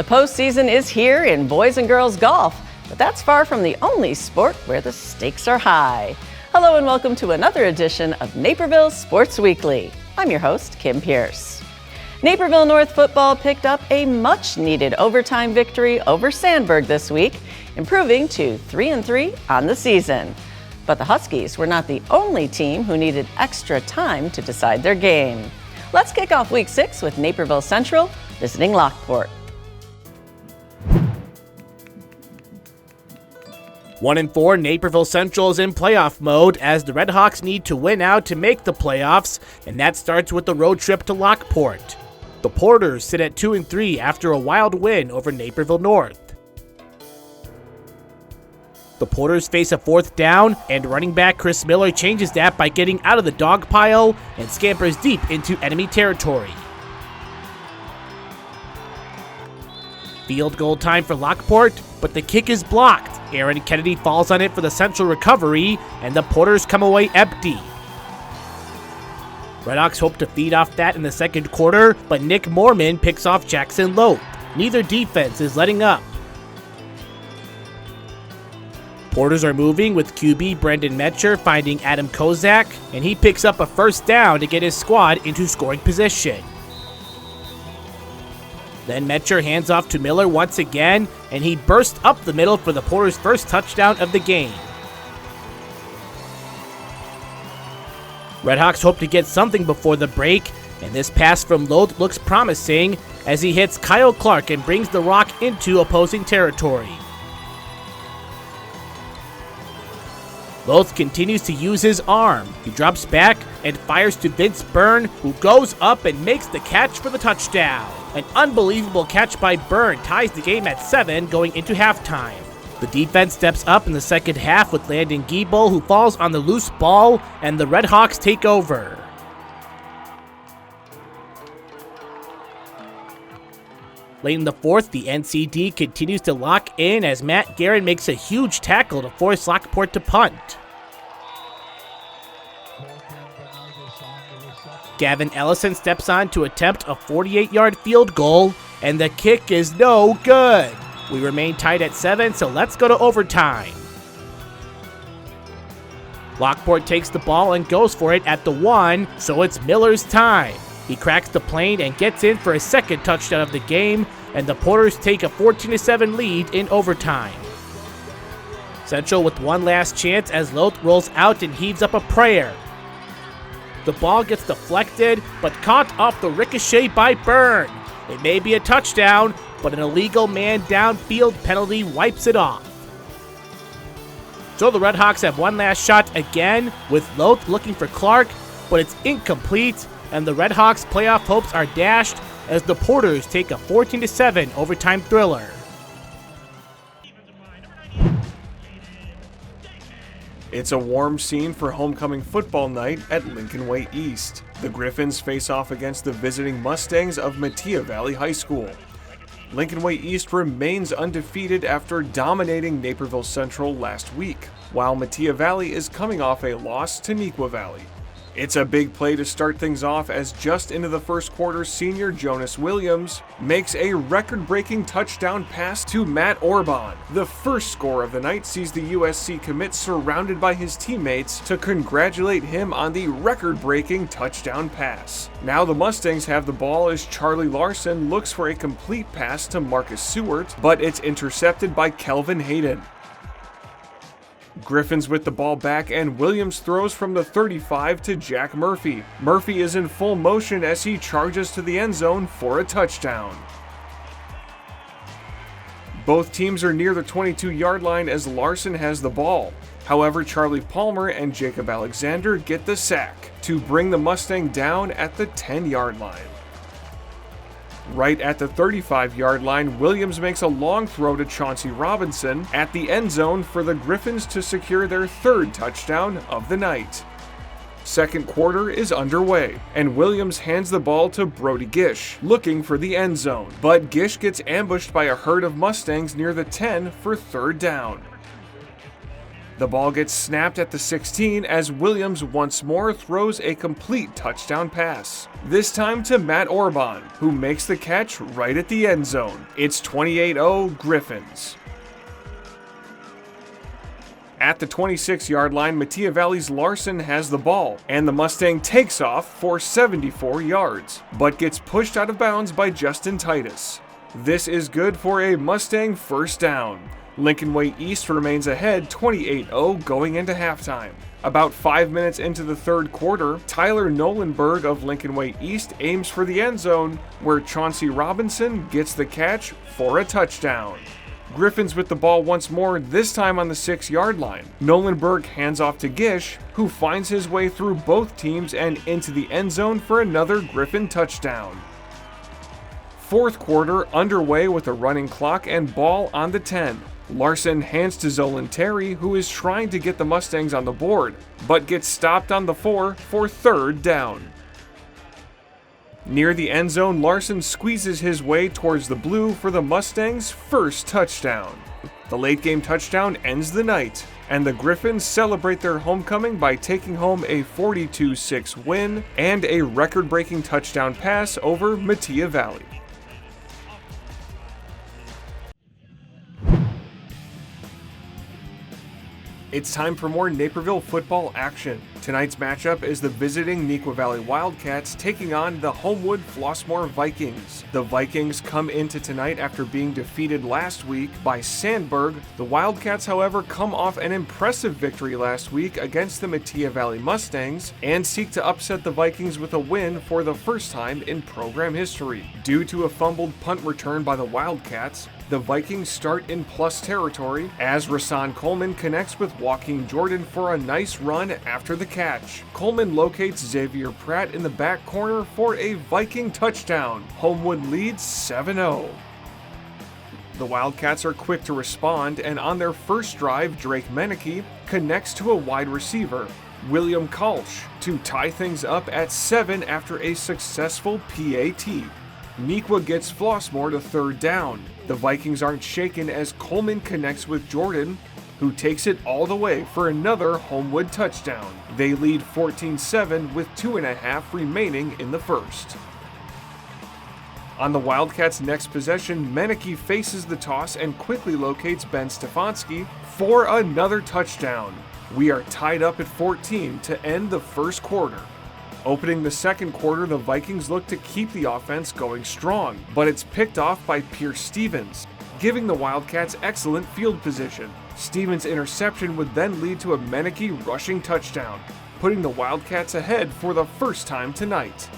The postseason is here in boys and girls golf, but that's far from the only sport where the stakes are high. Hello and welcome to another edition of Naperville Sports Weekly. I'm your host, Kim Pierce. Naperville North football picked up a much-needed overtime victory over Sandburg this week, improving to 3-3 on the season. But the Huskies were not the only team who needed extra time to decide their game. Let's kick off Week 6 with Naperville Central visiting Lockport. 1-4, Naperville Central is in playoff mode as the Redhawks need to win out to make the playoffs, and that starts with the road trip to Lockport. The Porters sit at 2-3 after a wild win over Naperville North. The Porters face a fourth down, and running back Chris Miller changes that by getting out of the dog pile and scampers deep into enemy territory. Field goal time for Lockport, but the kick is blocked. Aaron Kennedy falls on it for the Central recovery, and the Porters come away empty. Redhawks hope to feed off that in the second quarter, but Nick Mormon picks off Jackson Loth. Neither defense is letting up. Porters are moving with QB Brendan Metcher finding Adam Kozak, and he picks up a first down to get his squad into scoring position. Then Metcher hands off to Miller once again, and he bursts up the middle for the Porters' first touchdown of the game. Redhawks hope to get something before the break, and this pass from Loth looks promising as he hits Kyle Clark and brings the rock into opposing territory. Loth continues to use his arm. He drops back and fires to Vince Byrne, who goes up and makes the catch for the touchdown. An unbelievable catch by Byrne ties the game at 7 going into halftime. The defense steps up in the second half with Landon Giebel, who falls on the loose ball, and the Redhawks take over. Late in the fourth, the NCD continues to lock in as Matt Guerin makes a huge tackle to force Lockport to punt. Gavin Ellison steps on to attempt a 48-yard field goal, and the kick is no good. We remain tied at 7, so let's go to overtime. Lockport takes the ball and goes for it at the 1, so it's Miller's time. He cracks the plane and gets in for his second touchdown of the game, and the Porters take a 14-7 lead in overtime. Central with one last chance as Loth rolls out and heaves up a prayer. The ball gets deflected, but caught off the ricochet by Byrne. It may be a touchdown, but an illegal man downfield penalty wipes it off. So the Redhawks have one last shot again, with Loth looking for Clark, but it's incomplete, and the Redhawks' playoff hopes are dashed as the Porters take a 14-7 overtime thriller. It's a warm scene for homecoming football night at Lincoln Way East. The Griffins face off against the visiting Mustangs of Metea Valley High School. Lincoln Way East remains undefeated after dominating Naperville Central last week, while Metea Valley is coming off a loss to Neuqua Valley. It's a big play to start things off as just into the first quarter, senior Jonas Williams makes a record-breaking touchdown pass to Matt Orban. The first score of the night sees the USC commit surrounded by his teammates to congratulate him on the record-breaking touchdown pass. Now the Mustangs have the ball as Charlie Larson looks for a complete pass to Marcus Seward, but it's intercepted by Kelvin Hayden. Griffins with the ball back, and Williams throws from the 35 to Jack Murphy. Murphy is in full motion as he charges to the end zone for a touchdown. Both teams are near the 22-yard line as Larson has the ball. However, Charlie Palmer and Jacob Alexander get the sack to bring the Mustang down at the 10-yard line. Right at the 35-yard line, Williams makes a long throw to Chauncey Robinson at the end zone for the Griffins to secure their third touchdown of the night. Second quarter is underway, and Williams hands the ball to Brody Gish, looking for the end zone, but Gish gets ambushed by a herd of Mustangs near the 10 for third down. The ball gets snapped at the 16 as Williams once more throws a complete touchdown pass. This time to Matt Orban, who makes the catch right at the end zone. It's 28-0 Griffins. At the 26-yard line, Metea Valley's Larson has the ball, and the Mustang takes off for 74 yards, but gets pushed out of bounds by Justin Titus. This is good for a Mustang first down. Lincoln Way East remains ahead 28-0 going into halftime. About 5 minutes into the third quarter, Tyler Nolenberg of Lincoln Way East aims for the end zone, where Chauncey Robinson gets the catch for a touchdown. Griffins with the ball once more, this time on the 6-yard line. Nolenberg hands off to Gish, who finds his way through both teams and into the end zone for another Griffin touchdown. Fourth quarter underway with a running clock and ball on the 10. Larson hands to Zolan Terry, who is trying to get the Mustangs on the board, but gets stopped on the 4 for third down. Near the end zone, Larson squeezes his way towards the blue for the Mustangs' first touchdown. The late-game touchdown ends the night, and the Griffins celebrate their homecoming by taking home a 42-6 win and a record-breaking touchdown pass over Metea Valley. It's time for more Naperville football action. Tonight's matchup is the visiting Neuqua Valley Wildcats taking on the Homewood Flossmoor Vikings. The Vikings come into tonight after being defeated last week by Sandburg. The Wildcats, however, come off an impressive victory last week against the Metea Valley Mustangs and seek to upset the Vikings with a win for the first time in program history. Due to a fumbled punt return by the Wildcats, the Vikings start in plus territory as Rasan Coleman connects with Joaquin Jordan for a nice run after the catch. Coleman locates Xavier Pratt in the back corner for a Viking touchdown. Homewood leads 7-0. The Wildcats are quick to respond, and on their first drive, Drake Meneke connects to a wide receiver, William Kalsh, to tie things up at 7 after a successful PAT. Neuqua gets Flossmoor to third down. The Vikings aren't shaken as Coleman connects with Jordan, who takes it all the way for another Homewood touchdown. They lead 14-7 with 2.5 remaining in the first. On the Wildcats' next possession, Meneke faces the toss and quickly locates Ben Stefanski for another touchdown. We are tied up at 14 to end the first quarter. Opening the second quarter, the Vikings look to keep the offense going strong, but it's picked off by Pierce Stevens, giving the Wildcats excellent field position. Stevens' interception would then lead to a Meneke rushing touchdown, putting the Wildcats ahead for the first time tonight.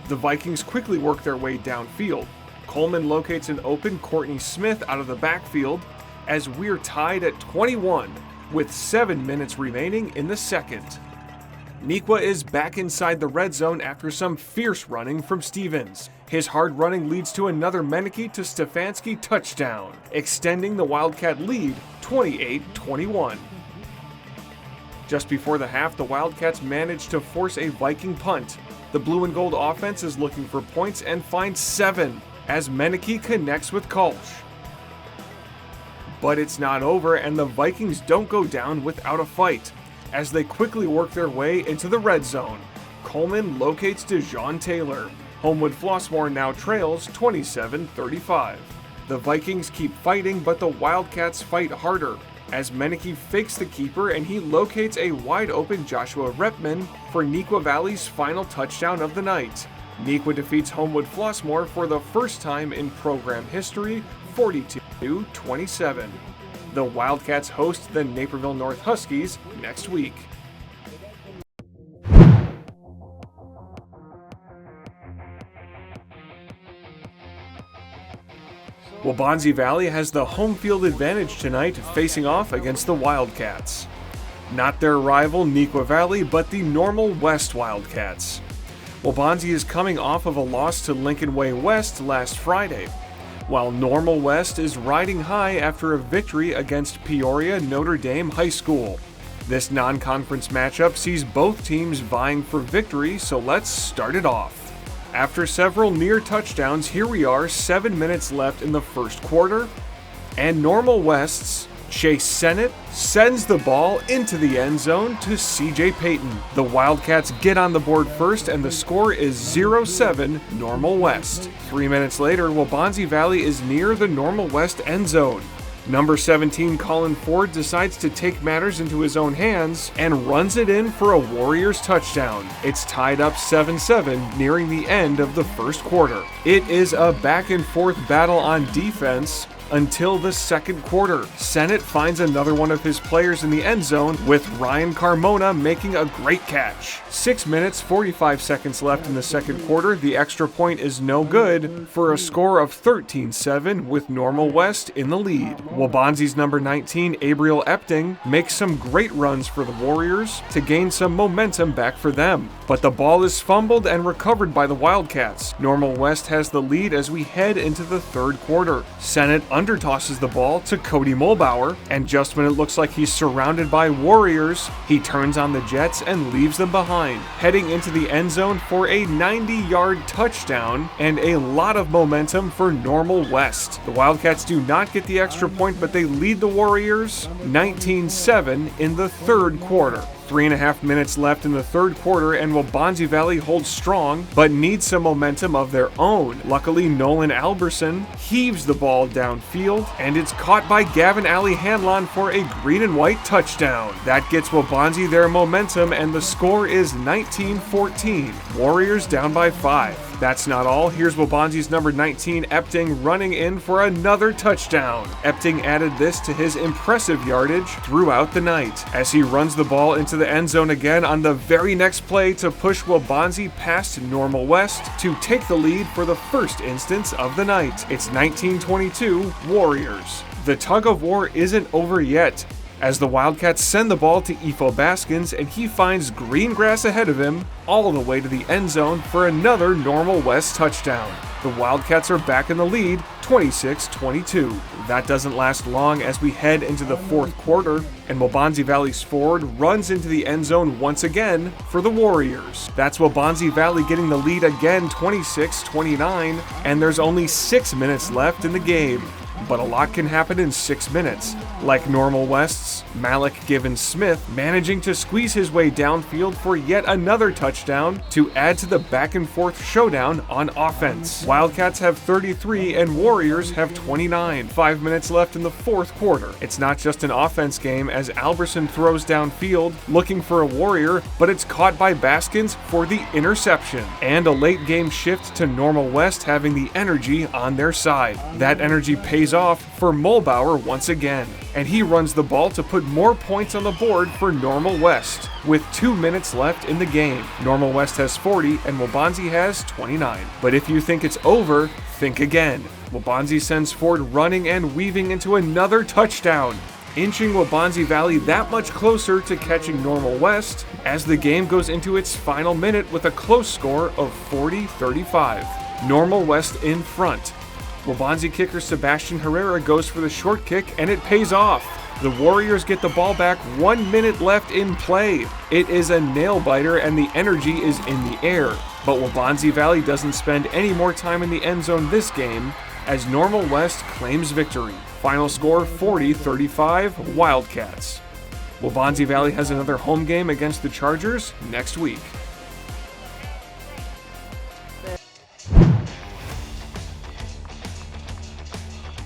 The Vikings quickly work their way downfield. Coleman locates an open Courtney Smith out of the backfield as we're tied at 21 with 7 minutes remaining in the second. Neuqua is back inside the red zone after some fierce running from Stevens. His hard running leads to another Meneke to Stefanski touchdown, extending the Wildcat lead 28-21. Just before the half, the Wildcats managed to force a Viking punt. The blue and gold offense is looking for points and finds 7 as Meneke connects with Kolsch. But it's not over, and the Vikings don't go down without a fight, as they quickly work their way into the red zone. Coleman locates DeJean Taylor. Homewood Flossmoor now trails 27-35. The Vikings keep fighting, but the Wildcats fight harder, as Meneke fakes the keeper and he locates a wide-open Joshua Repman for Neuqua Valley's final touchdown of the night. Neuqua defeats Homewood Flossmoor for the first time in program history, 42-27. The Wildcats host the Naperville North Huskies next week. Waubonsie Valley has the home field advantage tonight, facing off against the Wildcats. Not their rival Neuqua Valley, but the Normal West Wildcats. Waubonsie is coming off of a loss to Lincoln Way West last Friday, while Normal West is riding high after a victory against Peoria Notre Dame High School. This non-conference matchup sees both teams vying for victory, so let's start it off. After several near touchdowns, here we are 7 minutes left in the first quarter, and Normal West's Chase Sennett sends the ball into the end zone to CJ Payton. The Wildcats get on the board first, and the score is 0-7 Normal West. 3 minutes later, Waubonsie Valley is near the Normal West end zone. Number 17, Colin Ford, decides to take matters into his own hands and runs it in for a Warriors touchdown. It's tied up 7-7 nearing the end of the first quarter. It is a back and forth battle on defense until the second quarter. Sennett finds another one of his players in the end zone, with Ryan Carmona making a great catch. 6 minutes, 45 seconds left in the second quarter. The extra point is no good for a score of 13-7 with Normal West in the lead. Waubonsie's number 19, Abriel Epting, makes some great runs for the Warriors to gain some momentum back for them. But the ball is fumbled and recovered by the Wildcats. Normal West has the lead as we head into the third quarter. Sennett undertosses the ball to Cody Mulbauer, and just when it looks like he's surrounded by Warriors, he turns on the Jets and leaves them behind, heading into the end zone for a 90-yard touchdown and a lot of momentum for Normal West. The Wildcats do not get the extra point, but they lead the Warriors 19-7 in the third quarter. 3.5 minutes left in the third quarter, and Waubonsie Valley holds strong, but needs some momentum of their own. Luckily, Nolan Alberson heaves the ball downfield, and it's caught by Gavin Ali Hanlon for a green and white touchdown. That gets Waubonsie their momentum, and the score is 19-14. Warriors down by 5. That's not all. Here's Waubonsie's number 19, Epting, running in for another touchdown. Epting added this to his impressive yardage throughout the night, as he runs the ball into the end zone again on the very next play to push Waubonsie past Normal West to take the lead for the first instance of the night. It's 19-22 Warriors. The tug of war isn't over yet, as the Wildcats send the ball to Ifo Baskins, and he finds green grass ahead of him all the way to the end zone for another Normal West touchdown. The Wildcats are back in the lead, 26-22. That doesn't last long as we head into the fourth quarter, and Waubonsie Valley's forward runs into the end zone once again for the Warriors. That's Waubonsie Valley getting the lead again, 26-29, and there's only 6 minutes left in the game. But a lot can happen in 6 minutes, like Normal West's Malik Givens-Smith managing to squeeze his way downfield for yet another touchdown to add to the back-and-forth showdown on offense. Wildcats have 33 and Warriors have 29. 5 minutes left in the fourth quarter. It's not just an offense game as Alberson throws downfield looking for a Warrior, but it's caught by Baskins for the interception. And a late game shift to Normal West having the energy on their side. That energy pays off for Mulbauer once again, and he runs the ball to put more points on the board for Normal West. With 2 minutes left in the game, Normal West has 40 and Waubonsie has 29. But if you think it's over, think again. Waubonsie sends Ford running and weaving into another touchdown, inching Waubonsie Valley that much closer to catching Normal West as the game goes into its final minute with a close score of 40-35. Normal West in front. Waubonsie kicker Sebastian Herrera goes for the short kick, and it pays off. The Warriors get the ball back, 1 minute left in play. It is a nail-biter, and the energy is in the air. But Waubonsie Valley doesn't spend any more time in the end zone this game, as Normal West claims victory. Final score 40-35 Wildcats. Waubonsie Valley has another home game against the Chargers next week.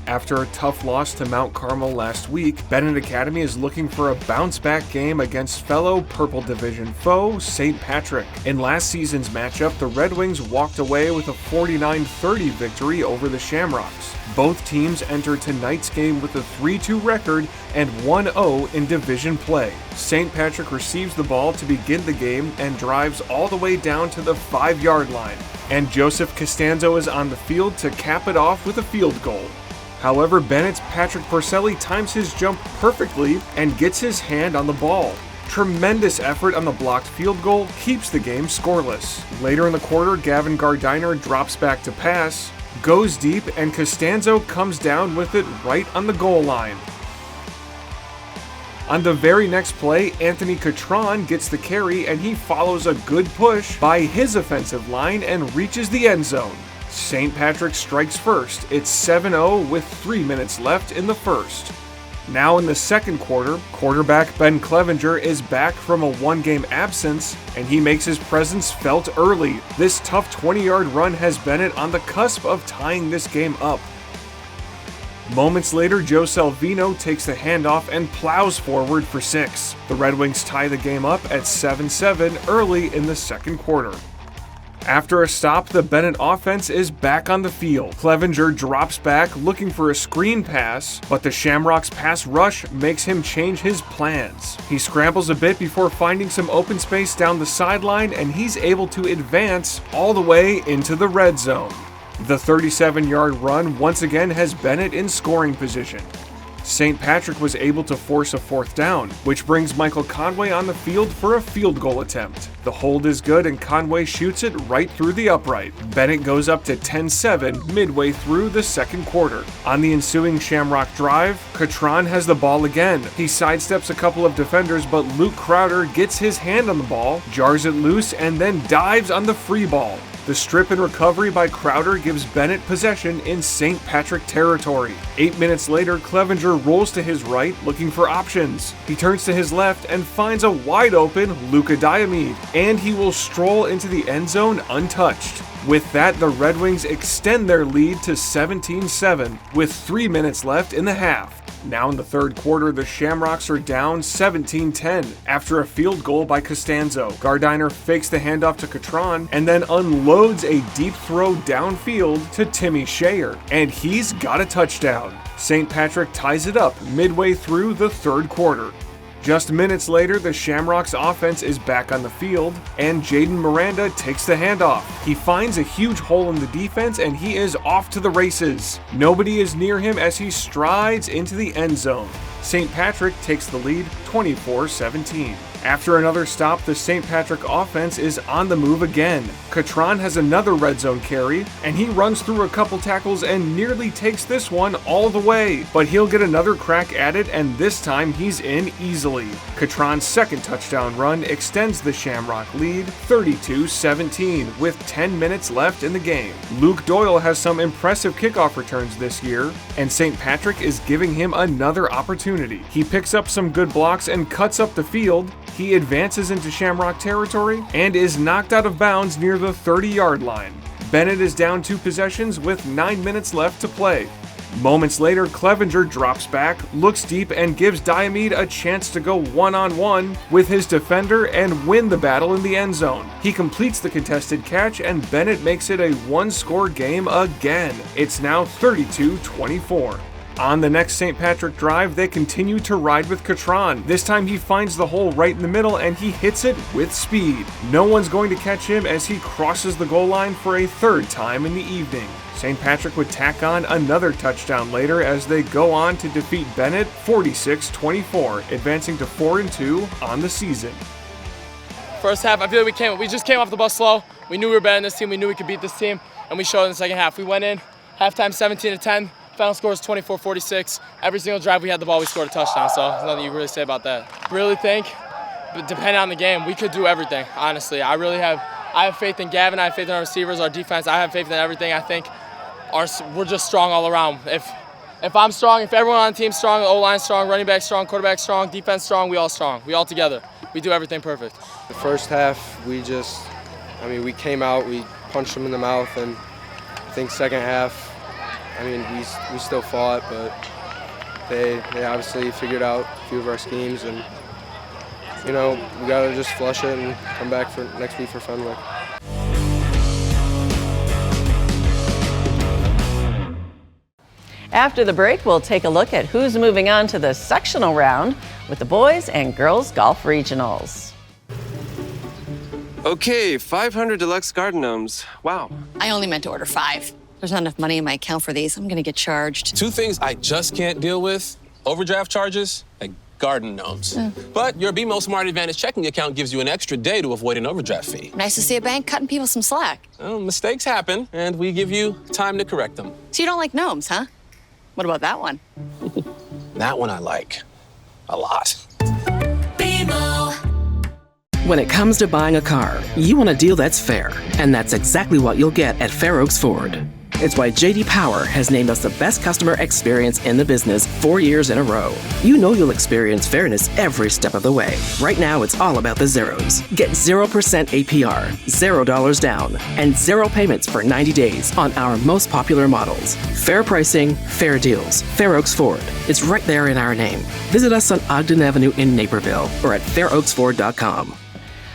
After a tough loss to Mount Carmel last week, Bennett Academy is looking for a bounce-back game against fellow Purple Division foe St. Patrick. In last season's matchup, the Red Wings walked away with a 49-30 victory over the Shamrocks. Both teams enter tonight's game with a 3-2 record and 1-0 in division play. St. Patrick receives the ball to begin the game and drives all the way down to the 5-yard line, and Joseph Costanzo is on the field to cap it off with a field goal. However, Bennett's Patrick Porcelli times his jump perfectly and gets his hand on the ball. Tremendous effort on the blocked field goal keeps the game scoreless. Later in the quarter, Gavin Gardiner drops back to pass, goes deep, and Costanzo comes down with it right on the goal line. On the very next play, Anthony Catron gets the carry, and he follows a good push by his offensive line and reaches the end zone. St. Patrick strikes first. It's 7-0 with 3 minutes left in the first. Now in the second quarter, quarterback Ben Clevenger is back from a one-game absence, and he makes his presence felt early. This tough 20-yard run has Bennett on the cusp of tying this game up. Moments later, Joe Salvino takes the handoff and plows forward for 6. The Red Wings tie the game up at 7-7 early in the second quarter. After a stop, the Bennett offense is back on the field. Clevenger drops back looking for a screen pass, but the Shamrocks' pass rush makes him change his plans. He scrambles a bit before finding some open space down the sideline, and he's able to advance all the way into the red zone. The 37-yard run once again has Bennett in scoring position. St. Patrick was able to force a 4th down, which brings Michael Conway on the field for a field goal attempt. The hold is good and Conway shoots it right through the upright. Bennett goes up to 10-7 midway through the second quarter. On the ensuing Shamrock drive, Catron has the ball again. He sidesteps a couple of defenders, but Luke Crowder gets his hand on the ball, jars it loose, and then dives on the free ball. The strip and recovery by Crowder gives Bennett possession in St. Patrick territory. 8 minutes later, Clevenger rolls to his right looking for options. He turns to his left and finds a wide open Luka Diomede, and he will stroll into the end zone untouched. With that, the Red Wings extend their lead to 17-7 with 3 minutes left in the half. Now in the third quarter, the Shamrocks are down 17-10 after a field goal by Costanzo. Gardiner fakes the handoff to Catron and then unloads a deep throw downfield to Timmy Shayer, and he's got a touchdown. St. Patrick ties it up midway through the third quarter. Just minutes later, the Shamrocks offense is back on the field, and Jaden Miranda takes the handoff. He finds a huge hole in the defense, and he is off to the races. Nobody is near him as he strides into the end zone. St. Patrick takes the lead 24-17. After another stop, the St. Patrick offense is on the move again. Catron has another red zone carry, and he runs through a couple tackles and nearly takes this one all the way. But he'll get another crack at it, and this time he's in easily. Catron's second touchdown run extends the Shamrock lead 32-17 with 10 minutes left in the game. Luke Doyle has some impressive kickoff returns this year, and St. Patrick is giving him another opportunity. He picks up some good blocks and cuts up the field. He advances into Shamrock territory and is knocked out of bounds near the 30-yard line. Bennett is down 2 possessions with 9 minutes left to play. Moments later, Clevenger drops back, looks deep, and gives Diomede a chance to go one-on-one with his defender and win the battle in the end zone. He completes the contested catch, and Bennett makes it a one-score game again. It's now 32-24. On the next St. Patrick drive, they continue to ride with Catron. This time he finds the hole right in the middle and he hits it with speed. No one's going to catch him as he crosses the goal line for a third time in the evening. St. Patrick would tack on another touchdown later as they go on to defeat Bennett 46-24, advancing to 4-2 on the season. First half, I feel like we just came off the bus slow. We knew we were better than this team. We knew we could beat this team, and we showed in the second half. We went in, halftime 17-10. Final score is 24-46. Every single drive we had the ball, we scored a touchdown, so there's nothing you can really say about that. Really think, depending on the game, we could do everything, honestly. I have faith in Gavin, I have faith in our receivers, our defense. I have faith in everything. I think we're just strong all around. If I'm strong, if everyone on the team's strong, O-line's strong, running back strong, quarterback strong, defense strong, we all strong. We all together. We do everything perfect. The first half, we came out, we punched them in the mouth, and I think second half, we still fought, but they obviously figured out a few of our schemes, and we got to just flush it and come back for next week for Fenwick. After the break, we'll take a look at who's moving on to the sectional round with the boys and girls golf regionals. Okay, 500 deluxe garden gnomes. Wow. I only meant to order 5. There's not enough money in my account for these. I'm gonna get charged. 2 things I just can't deal with: overdraft charges and garden gnomes. But your BMO Smart Advantage checking account gives you an extra day to avoid an overdraft fee. Nice to see a bank cutting people some slack. Well, mistakes happen, and we give you time to correct them. So you don't like gnomes, huh? What about that one? That one I like a lot. When it comes to buying a car, you want a deal that's fair, and that's exactly what you'll get at Fair Oaks Ford. It's why J.D. Power has named us the best customer experience in the business 4 years in a row. You know you'll experience fairness every step of the way. Right now, it's all about the zeros. Get 0% APR, $0 down, and 0 payments for 90 days on our most popular models. Fair pricing, fair deals. Fair Oaks Ford. It's right there in our name. Visit us on Ogden Avenue in Naperville or at fairoaksford.com.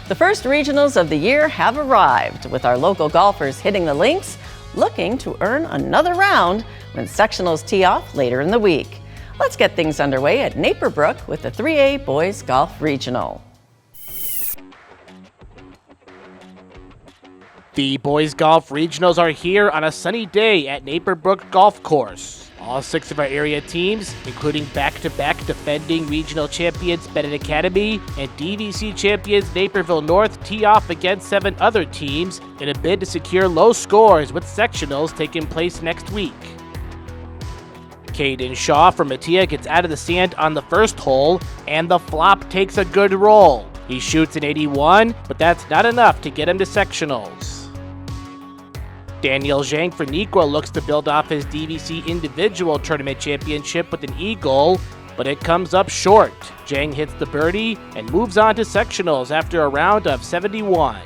The first regionals of the year have arrived, with our local golfers hitting the links, looking to earn another round when sectionals tee off later in the week. Let's get things underway at Naperbrook with the 3A Boys Golf Regional. The Boys Golf Regionals are here on a sunny day at Naperbrook Golf Course. All 6 of our area teams, including back-to-back defending regional champions Bennett Academy and DVC champions Naperville North, tee off against 7 other teams in a bid to secure low scores with sectionals taking place next week. Caden Shaw from Mattia gets out of the sand on the first hole, and the flop takes a good roll. He shoots an 81, but that's not enough to get him to sectionals. Daniel Zhang for Nequa looks to build off his DVC individual tournament championship with an eagle, but it comes up short. Zhang hits the birdie and moves on to sectionals after a round of 71.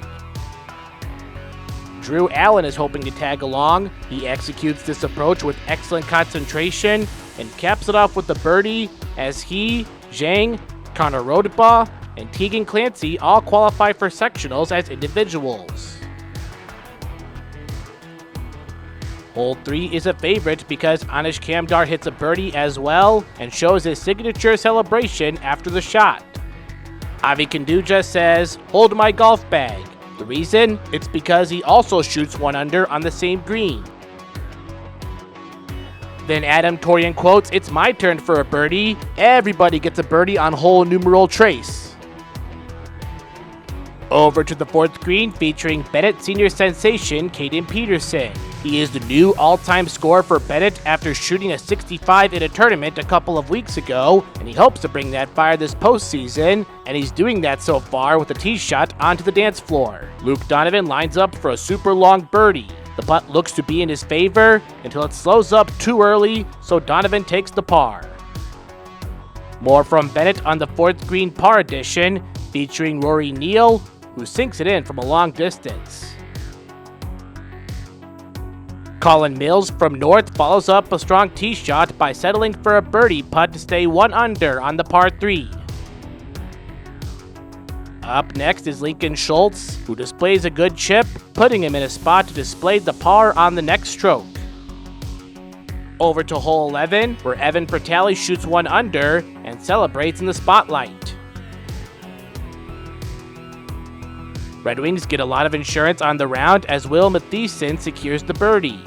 Drew Allen is hoping to tag along. He executes this approach with excellent concentration and caps it off with the birdie as he, Zhang, Connor Rodebaugh, and Tegan Clancy all qualify for sectionals as individuals. Hole 3 is a favorite because Anish Kamdar hits a birdie as well and shows his signature celebration after the shot. Avi Kanduja says, "Hold my golf bag." The reason? It's because he also shoots 1 under on the same green. Then Adam Torian quotes, "It's my turn for a birdie. Everybody gets a birdie on hole numeral trace." Over to the 4th green featuring Bennett senior sensation Caden Peterson. He is the new all-time scorer for Bennett after shooting a 65 in a tournament a couple of weeks ago, and he hopes to bring that fire this postseason, and he's doing that so far with a tee shot onto the dance floor. Luke Donovan lines up for a super long birdie. The putt looks to be in his favor until it slows up too early, so Donovan takes the par. More from Bennett on the 4th green par edition, featuring Rory Neal, who sinks it in from a long distance. Colin Mills from North follows up a strong tee shot by settling for a birdie putt to stay 1 under on the par 3. Up next is Lincoln Schultz, who displays a good chip, putting him in a spot to display the par on the next stroke. Over to hole 11, where Evan Pertali shoots 1 under and celebrates in the spotlight. Red Wings get a lot of insurance on the round as Will Matheson secures the birdie.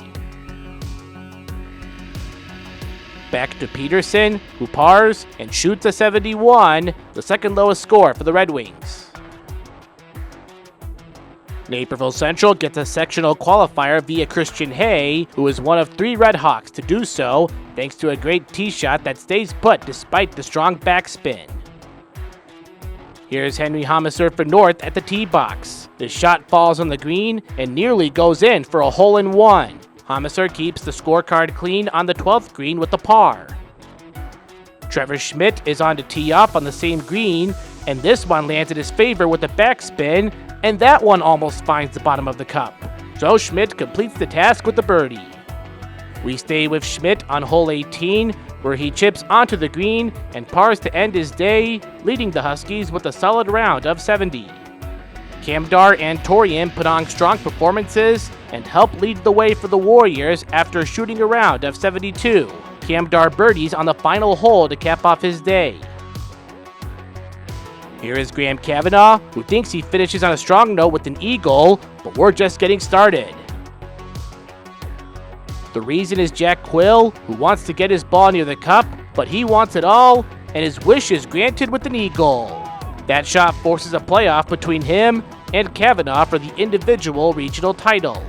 Back to Peterson, who pars and shoots a 71, the second lowest score for the Red Wings. Naperville Central gets a sectional qualifier via Christian Hay, who is one of 3 Redhawks to do so, thanks to a great tee shot that stays put despite the strong backspin. Here's Henry Homiser for North at the tee box. The shot falls on the green and nearly goes in for a hole-in-one. Homiser keeps the scorecard clean on the 12th green with a par. Trevor Schmidt is on to tee off on the same green, and this one lands in his favor with a backspin, and that one almost finds the bottom of the cup. So Schmidt completes the task with the birdie. We stay with Schmidt on hole 18, where he chips onto the green and pars to end his day, leading the Huskies with a solid round of 70. Kamdar and Torian put on strong performances and help lead the way for the Warriors after shooting a round of 72. Kamdar birdies on the final hole to cap off his day. Here is Graham Kavanaugh, who thinks he finishes on a strong note with an eagle, but we're just getting started. The reason is Jack Quill, who wants to get his ball near the cup, but he wants it all, and his wish is granted with an eagle. That shot forces a playoff between him and Kavanaugh for the individual regional title.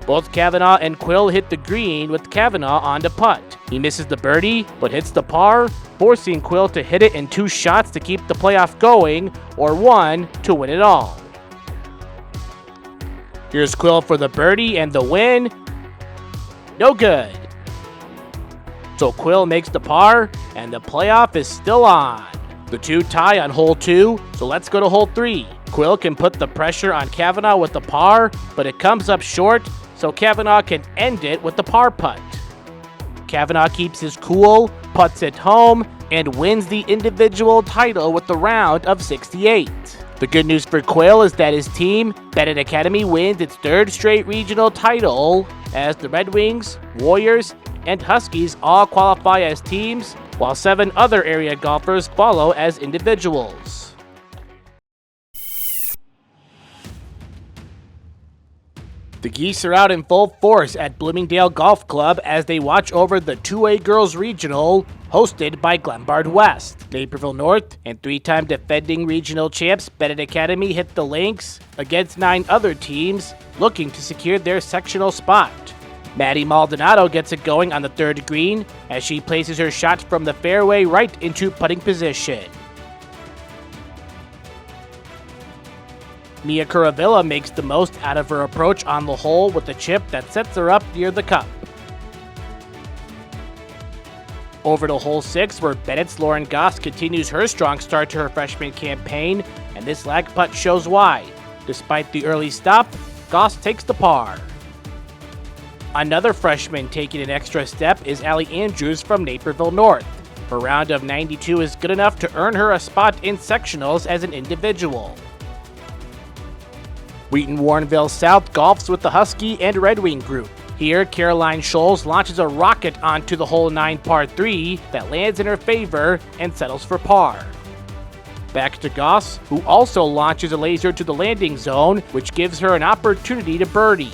Both Kavanaugh and Quill hit the green with Kavanaugh on to putt. He misses the birdie, but hits the par, forcing Quill to hit it in 2 shots to keep the playoff going, or 1 to win it all. Here's Quill for the birdie and the win. No good. So Quill makes the par, and the playoff is still on. The two tie on hole 2, so let's go to hole 3. Quill can put the pressure on Kavanaugh with the par, but it comes up short, so Kavanaugh can end it with the par putt. Kavanaugh keeps his cool, putts it home, and wins the individual title with the round of 68. The good news for Quill is that his team, Bennett Academy, wins its 3rd straight regional title, as the Red Wings, Warriors, and Huskies all qualify as teams, while 7 other area golfers follow as individuals. The Geese are out in full force at Bloomingdale Golf Club as they watch over the 2A Girls Regional, hosted by Glenbard West. Naperville North and 3-time defending regional champs Bennett Academy hit the links against 9 other teams looking to secure their sectional spot. Maddie Maldonado gets it going on the 3rd green as she places her shot from the fairway right into putting position. Mia Curavilla makes the most out of her approach on the hole with a chip that sets her up near the cup. Over to hole 6, where Bennett's Lauren Goss continues her strong start to her freshman campaign, and this lag putt shows why. Despite the early stop, Goss takes the par. Another freshman taking an extra step is Allie Andrews from Naperville North. Her round of 92 is good enough to earn her a spot in sectionals as an individual. Wheaton Warrenville South golfs with the Husky and Red Wing group. Here, Caroline Scholes launches a rocket onto the hole 9 par 3 that lands in her favor and settles for par. Back to Goss, who also launches a laser to the landing zone, which gives her an opportunity to birdie.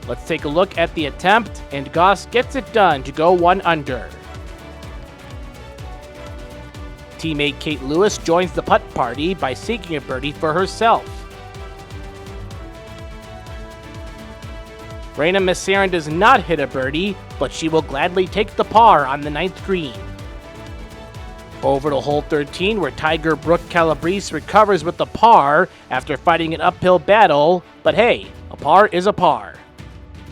Let's take a look at the attempt, and Goss gets it done to go 1 under. Teammate Kate Lewis joins the putt party by seeking a birdie for herself. Raina Massarin does not hit a birdie, but she will gladly take the par on the 9th green. Over to hole 13, where Tiger Brooke Calabrese recovers with the par after fighting an uphill battle, but hey, a par is a par.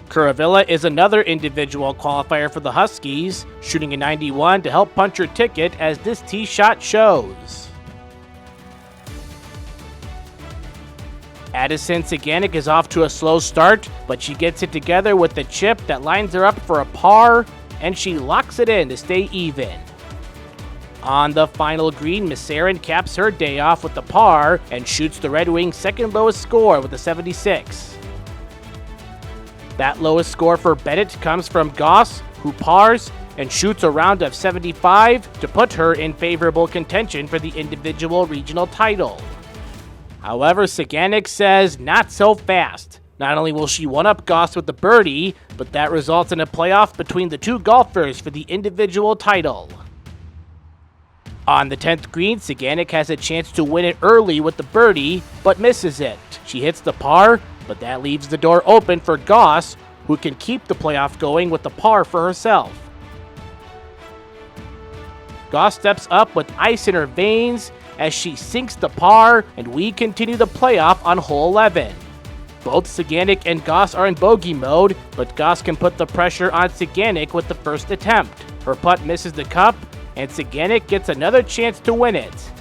Curavilla is another individual qualifier for the Huskies, shooting a 91 to help punch her ticket as this tee shot shows. Addison Saganik is off to a slow start, but she gets it together with the chip that lines her up for a par, and she locks it in to stay even. On the final green, Massarin caps her day off with the par and shoots the Red Wings' second lowest score with a 76. That lowest score for Bennett comes from Goss, who pars and shoots a round of 75 to put her in favorable contention for the individual regional title. However, Saganik says not so fast. Not only will she one-up Goss with the birdie, but that results in a playoff between the 2 golfers for the individual title. On the 10th green, Saganik has a chance to win it early with the birdie, but misses it. She hits the par, but that leaves the door open for Goss, who can keep the playoff going with the par for herself. Goss steps up with ice in her veins as she sinks the par, and we continue the playoff on hole 11. Both Saganik and Goss are in bogey mode, but Goss can put the pressure on Saganik with the first attempt. Her putt misses the cup, and Saganik gets another chance to win it.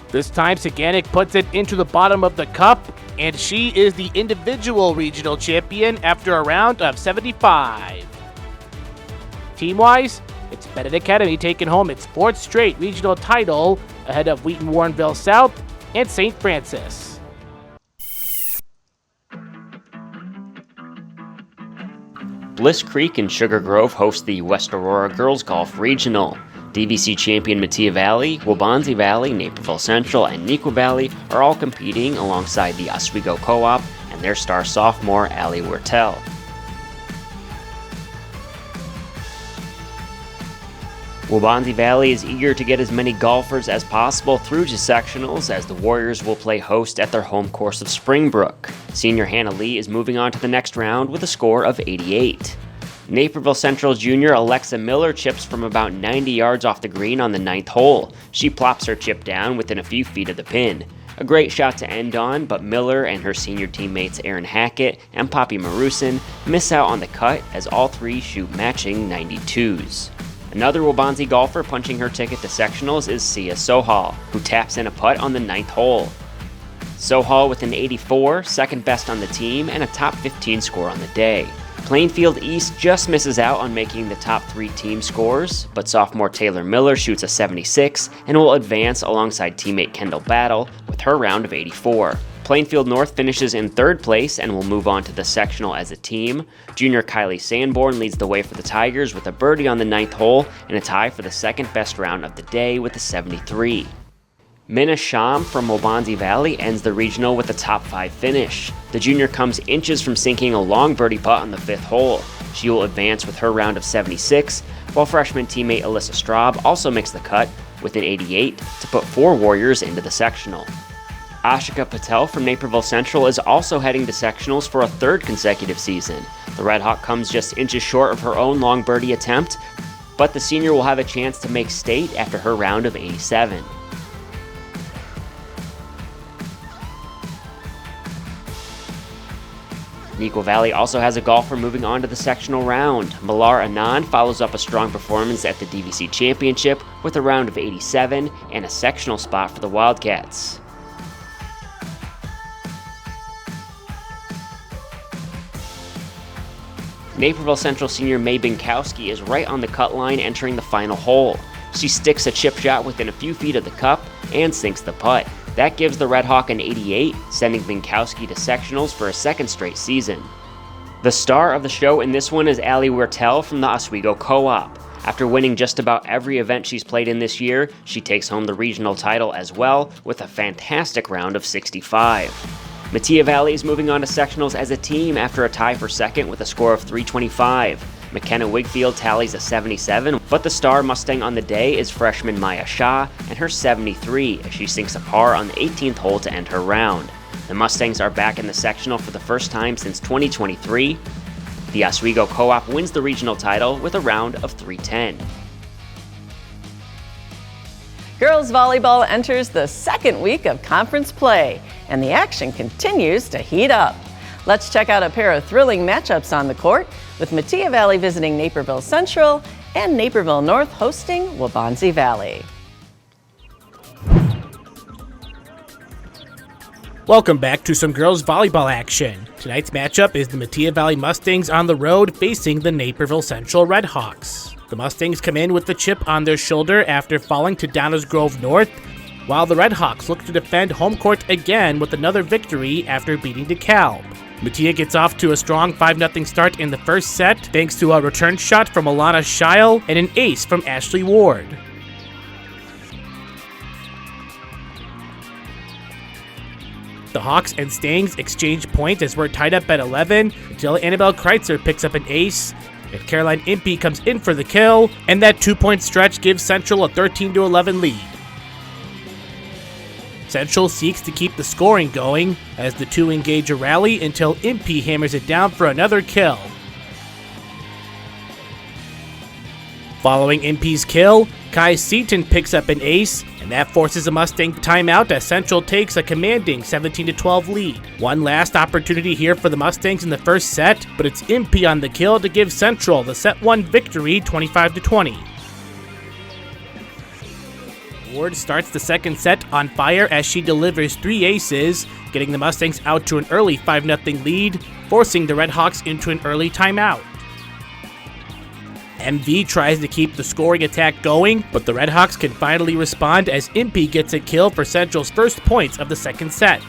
This time, Saganik puts it into the bottom of the cup, and she is the individual regional champion after a round of 75. Team-wise, it's Bennett Academy taking home its 4th straight regional title ahead of Wheaton Warrenville South and St. Francis. Bliss Creek and Sugar Grove host the West Aurora Girls Golf Regional. DVC champion Metea Valley, Waubonsie Valley, Naperville Central, and Neuqua Valley are all competing alongside the Oswego Co-op and their star sophomore Allie Wertel. Waubonsie Valley is eager to get as many golfers as possible through to sectionals, as the Warriors will play host at their home course of Springbrook. Senior Hannah Lee is moving on to the next round with a score of 88. Naperville Central junior Alexa Miller chips from about 90 yards off the green on the 9th hole. She plops her chip down within a few feet of the pin. A great shot to end on, but Miller and her senior teammates Aaron Hackett and Poppy Marusin miss out on the cut as all three shoot matching 92s. Another Waubonsie golfer punching her ticket to sectionals is Sia Sohal, who taps in a putt on the 9th hole. Sohal with an 84, second best on the team, and a top 15 score on the day. Plainfield East just misses out on making the top 3 team scores, but sophomore Taylor Miller shoots a 76 and will advance alongside teammate Kendall Battle with her round of 84. Plainfield North finishes in 3rd place and will move on to the sectional as a team. Junior Kylie Sanborn leads the way for the Tigers with a birdie on the 9th hole and a tie for the second best round of the day with a 73. Minna Sham from Waubonsie Valley ends the regional with a top 5 finish. The junior comes inches from sinking a long birdie putt on the 5th hole. She will advance with her round of 76, while freshman teammate Alyssa Straub also makes the cut with an 88 to put 4 Warriors into the sectional. Ashika Patel from Naperville Central is also heading to sectionals for a 3rd consecutive season. The Red Hawk comes just inches short of her own long birdie attempt, but the senior will have a chance to make state after her round of 87. Neuqua Valley also has a golfer moving on to the sectional round. Malar Anand follows up a strong performance at the DVC Championship with a round of 87 and a sectional spot for the Wildcats. Naperville Central senior May Binkowski is right on the cut line entering the final hole. She sticks a chip shot within a few feet of the cup and sinks the putt. That gives the Red Hawk an 88, sending Binkowski to sectionals for a 2nd straight season. The star of the show in this one is Allie Wertel from the Oswego Co-op. After winning just about every event she's played in this year, she takes home the regional title as well with a fantastic round of 65. Metea Valley is moving on to sectionals as a team after a tie for 2nd with a score of 325. McKenna Wigfield tallies a 77, but the star Mustang on the day is freshman Maya Shah and her 73 as she sinks a par on the 18th hole to end her round. The Mustangs are back in the sectional for the first time since 2023. The Oswego Co-op wins the regional title with a round of 310. Girls volleyball enters the 2nd week of conference play, and the action continues to heat up. Let's check out a pair of thrilling matchups on the court, with Metea Valley visiting Naperville Central and Naperville North hosting Waubonsie Valley. Welcome back to some girls volleyball action. Tonight's matchup is the Metea Valley Mustangs on the road facing the Naperville Central Red Hawks. The Mustangs come in with the chip on their shoulder after falling to Downers Grove North, while the Red Hawks look to defend home court again with another victory after beating DeKalb. Metea gets off to a strong 5-0 start in the first set thanks to a return shot from Alana Scheil and an ace from Ashley Ward. The Hawks and Stangs exchange points as we're tied up at 11 until Annabelle Kreitzer picks up an ace, and Caroline Impey comes in for the kill, and that 2-point stretch gives Central a 13-11 lead. Central seeks to keep the scoring going as the two engage a rally until Impey hammers it down for another kill. Following Impey's kill, Kai Seaton picks up an ace, and that forces a Mustang timeout as Central takes a commanding 17-12 lead. One last opportunity here for the Mustangs in the first set, but it's Impey on the kill to give Central the set 1 victory 25-20. Ward starts the second set on fire as she delivers 3 aces, getting the Mustangs out to an early 5-0 lead, forcing the Red Hawks into an early timeout. MV tries to keep the scoring attack going, but the Red Hawks can finally respond as Impey gets a kill for Central's first points of the second set.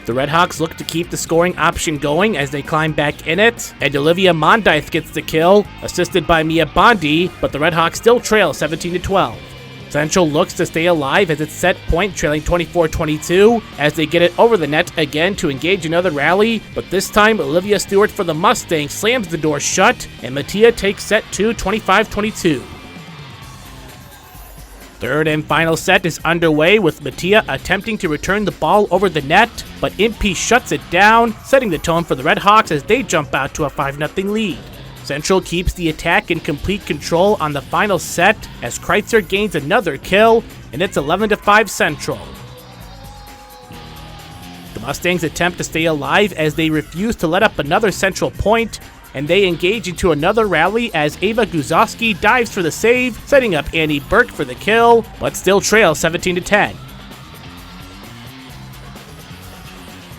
The Red Hawks look to keep the scoring option going as they climb back in it, and Olivia Mondythe gets the kill, assisted by Mia Bondi, but the Red Hawks still trail 17-12. Central looks to stay alive as it's set point trailing 24-22 as they get it over the net again to engage another rally, but this time Olivia Stewart for the Mustangs slams the door shut and Metea takes set 2 25-22. Third and final set is underway with Metea attempting to return the ball over the net, but Impey shuts it down, setting the tone for the Red Hawks as they jump out to a 5-0 lead. Central keeps the attack in complete control on the final set as Kreitzer gains another kill, and it's 11-5 Central. The Mustangs attempt to stay alive as they refuse to let up another Central point, and they engage into another rally as Ava Guzowski dives for the save, setting up Annie Burke for the kill, but still trail 17-10.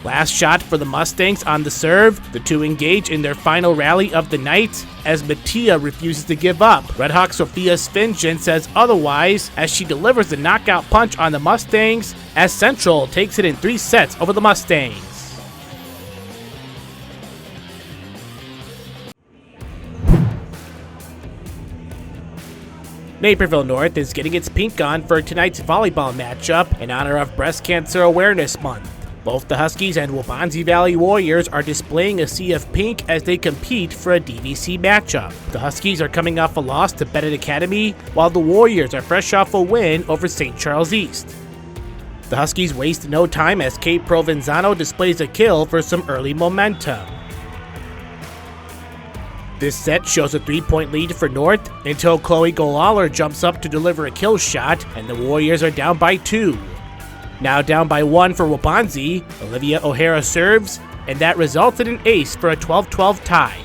Last shot for the Mustangs on the serve. The two engage in their final rally of the night as Mattia refuses to give up. Redhawk Sophia Sfinjen says otherwise as she delivers the knockout punch on the Mustangs as Central takes it in 3 sets over the Mustangs. Naperville North is getting its pink on for tonight's volleyball matchup in honor of Breast Cancer Awareness Month. Both the Huskies and Waubonsie Valley Warriors are displaying a sea of pink as they compete for a DVC matchup. The Huskies are coming off a loss to Bennett Academy, while the Warriors are fresh off a win over St. Charles East. The Huskies waste no time as Kate Provenzano displays a kill for some early momentum. This set shows a 3-point lead for North until Chloe Golaller jumps up to deliver a kill shot, and the Warriors are down by 2. Now down by 1 for Waubonsie, Olivia O'Hara serves, and that results in an ace for a 12-12 tie.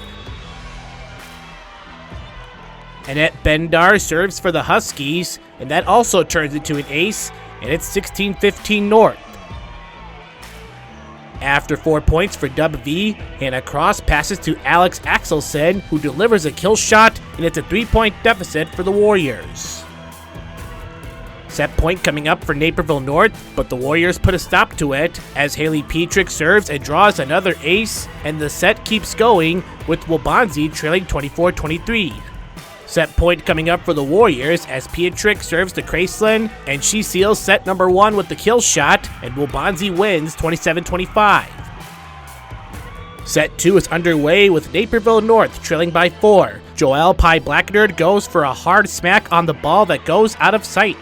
Annette Bendar serves for the Huskies, and that also turns into an ace, and it's 16-15 North. After 4 points for W, Hannah Cross passes to Alex Axelson, who delivers a kill shot, and it's a 3-point deficit for the Warriors. Set point coming up for Naperville North, but the Warriors put a stop to it as Haley Petrick serves and draws another ace, and the set keeps going with Waubonsie trailing 24-23. Set point coming up for the Warriors as Petrick serves to Craslin, and she seals set number 1 with the kill shot, and Waubonsie wins 27-25. Set 2 is underway with Naperville North trailing by 4. Joelle Pye Blacknerd goes for a hard smack on the ball that goes out of sight.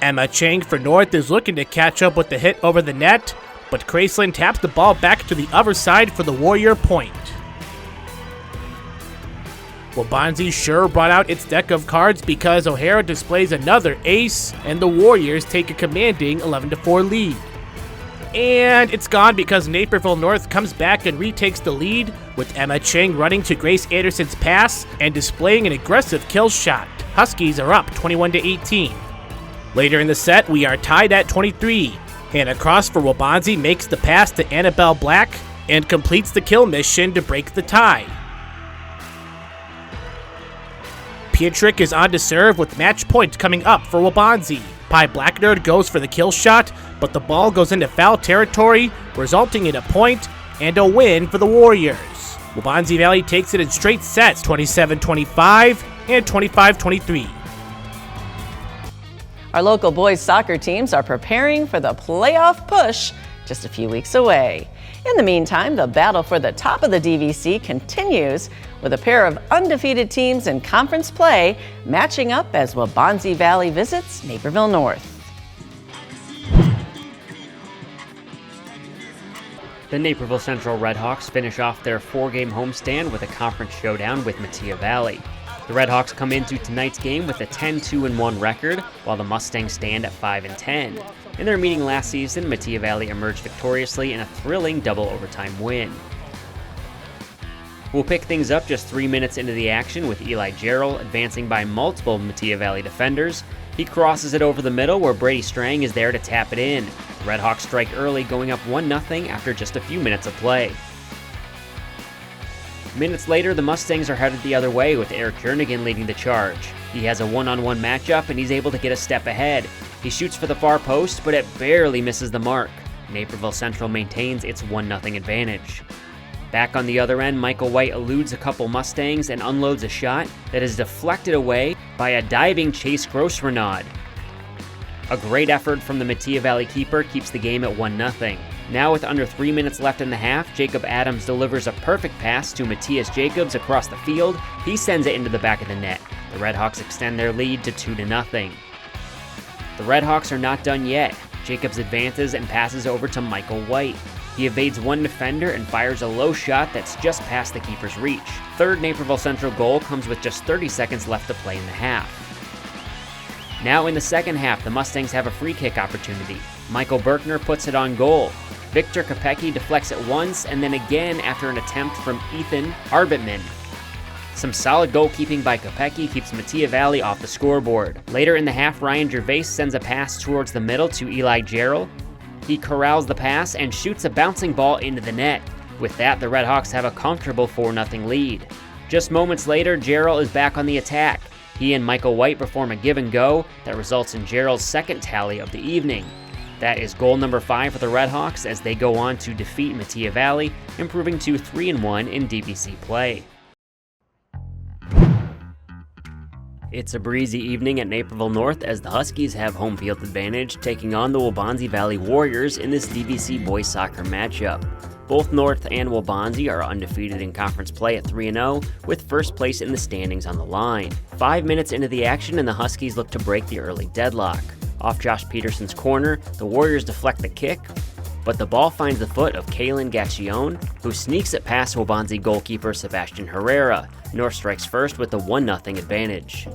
Emma Chang for North is looking to catch up with the hit over the net, but Craslin taps the ball back to the other side for the Warrior point. Waubonsie sure brought out its deck of cards because O'Hara displays another ace, and the Warriors take a commanding 11-4 lead. And it's gone because Naperville North comes back and retakes the lead, with Emma Chang running to Grace Anderson's pass and displaying an aggressive kill shot. Huskies are up 21-18. Later in the set, we are tied at 23. Hannah Cross for Waubonsie makes the pass to Annabelle Black and completes the kill mission to break the tie. Petrick is on to serve with match point coming up for Waubonsie. Pye Blacknerd goes for the kill shot, but the ball goes into foul territory, resulting in a point and a win for the Warriors. Waubonsie Valley takes it in straight sets, 27-25 and 25-23. Our local boys soccer teams are preparing for the playoff push just a few weeks away. In the meantime, the battle for the top of the DVC continues with a pair of undefeated teams in conference play matching up as Waubonsie Valley visits Naperville North. The Naperville Central Redhawks finish off their 4-game homestand with a conference showdown with Mattia Valley. The Redhawks come into tonight's game with a 10-2-1 record, while the Mustangs stand at 5-10. In their meeting last season, Mattia Valley emerged victoriously in a thrilling double overtime win. We'll pick things up just 3 minutes into the action with Eli Gerald advancing by multiple Mattia Valley defenders. He crosses it over the middle where Brady Strang is there to tap it in. The Redhawks strike early, going up 1-0 after just a few minutes of play. Minutes later, the Mustangs are headed the other way with Eric Jernigan leading the charge. He has a one-on-one matchup and he's able to get a step ahead. He shoots for the far post, but it barely misses the mark. Naperville Central maintains its 1-0 advantage. Back on the other end, Michael White eludes a couple Mustangs and unloads a shot that is deflected away by a diving Chase Grossrenaud. A great effort from the Mattia Valley keeper keeps the game at 1-0. Now with under 3 minutes left in the half, Jacob Adams delivers a perfect pass to Matthias Jacobs across the field. He sends it into the back of the net. The Redhawks extend their lead to 2-0. The Redhawks are not done yet. Jacobs advances and passes over to Michael White. He evades one defender and fires a low shot that's just past the keeper's reach. Third Naperville Central goal comes with just 30 seconds left to play in the half. Now in the second half, the Mustangs have a free kick opportunity. Michael Berkner puts it on goal. Victor Kopecki deflects it once and then again after an attempt from Ethan Arbitman. Some solid goalkeeping by Kopecki keeps Metea Valley off the scoreboard. Later in the half, Ryan Gervais sends a pass towards the middle to Eli Gerald. He corrals the pass and shoots a bouncing ball into the net. With that, the Redhawks have a comfortable 4-0 lead. Just moments later, Gerald is back on the attack. He and Michael White perform a give and go that results in Gerald's second tally of the evening. That is goal number 5 for the Redhawks as they go on to defeat Metea Valley, improving to 3-1 in DVC play. It's a breezy evening at Naperville North as the Huskies have home field advantage, taking on the Waubonsie Valley Warriors in this DVC boys soccer matchup. Both North and Waubonsie are undefeated in conference play at 3-0, with first place in the standings on the line. 5 minutes into the action and the Huskies look to break the early deadlock. Off Josh Peterson's corner, the Warriors deflect the kick, but the ball finds the foot of Kaylin Gacchione, who sneaks it past Waubonsie goalkeeper Sebastian Herrera. North strikes first with the 1-0 advantage.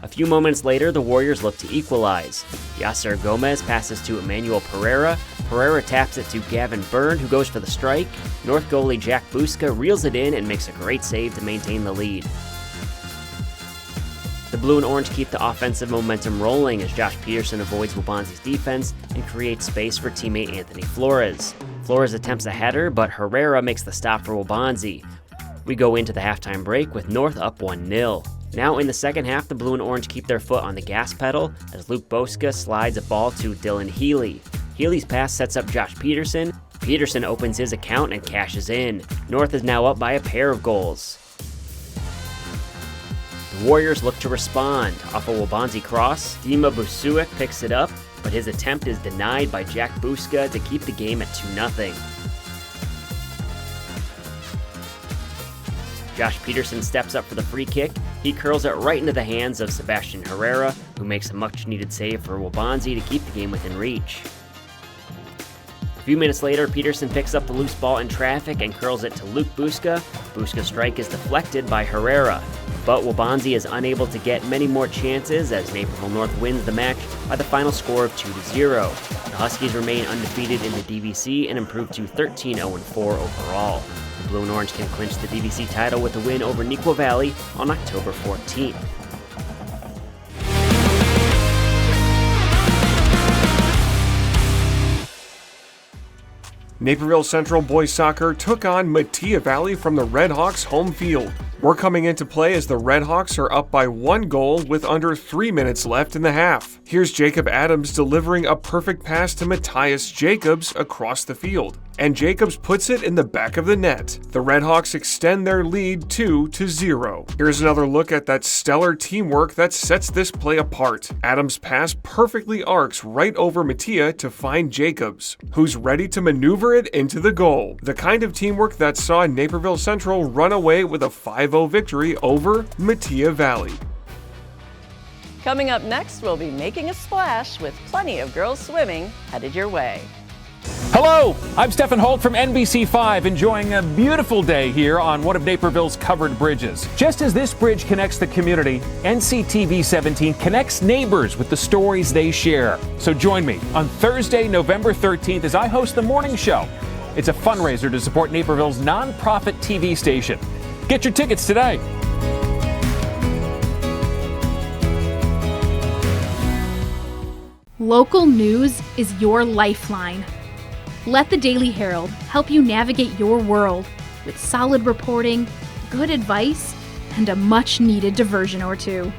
A few moments later, the Warriors look to equalize. Yasser Gomez passes to Emmanuel Pereira. Pereira taps it to Gavin Byrne, who goes for the strike. North goalie Jack Buska reels it in and makes a great save to maintain the lead. The blue and orange keep the offensive momentum rolling as Josh Peterson avoids Waubonsie's defense and creates space for teammate Anthony Flores. Flores attempts a header, but Herrera makes the stop for Waubonsie. We go into the halftime break with North up 1-0. Now in the second half, the blue and orange keep their foot on the gas pedal as Luke Boska slides a ball to Dylan Healy. Healy's pass sets up Josh Peterson. Peterson opens his account and cashes in. North is now up by a pair of goals. The Warriors look to respond. Off a Waubonsie cross, Dima Busuik picks it up, but his attempt is denied by Jack Buska to keep the game at 2-0. Josh Peterson steps up for the free kick. He curls it right into the hands of Sebastian Herrera, who makes a much-needed save for Waubonsie to keep the game within reach. A few minutes later, Peterson picks up the loose ball in traffic and curls it to Luke Buska. Buska's strike is deflected by Herrera, but Waubonsie is unable to get many more chances as Naperville North wins the match by the final score of 2-0. The Huskies remain undefeated in the DVC and improve to 13-0-4 overall. The Blue and Orange can clinch the DVC title with a win over Neuqua Valley on October 14th. Naperville Central boys soccer took on Metea Valley from the Redhawks home field. We're coming into play as the Redhawks are up by 1 goal with under 3 minutes left in the half. Here's Jacob Adams delivering a perfect pass to Matthias Jacobs across the field, and Jacobs puts it in the back of the net. The Redhawks extend their lead 2-0. Here's another look at that stellar teamwork that sets this play apart. Adams' pass perfectly arcs right over Metea to find Jacobs, who's ready to maneuver it into the goal. The kind of teamwork that saw Naperville Central run away with a 5-0 victory over Metea Valley. Coming up next, we'll be making a splash with plenty of girls swimming headed your way. Hello, I'm Stephen Holt from NBC5, enjoying a beautiful day here on one of Naperville's covered bridges. Just as this bridge connects the community, NCTV 17 connects neighbors with the stories they share. So join me on Thursday, November 13th as I host the morning show. It's a fundraiser to support Naperville's nonprofit TV station. Get your tickets today. Local news is your lifeline. Let the Daily Herald help you navigate your world with solid reporting, good advice, and a much-needed diversion or two.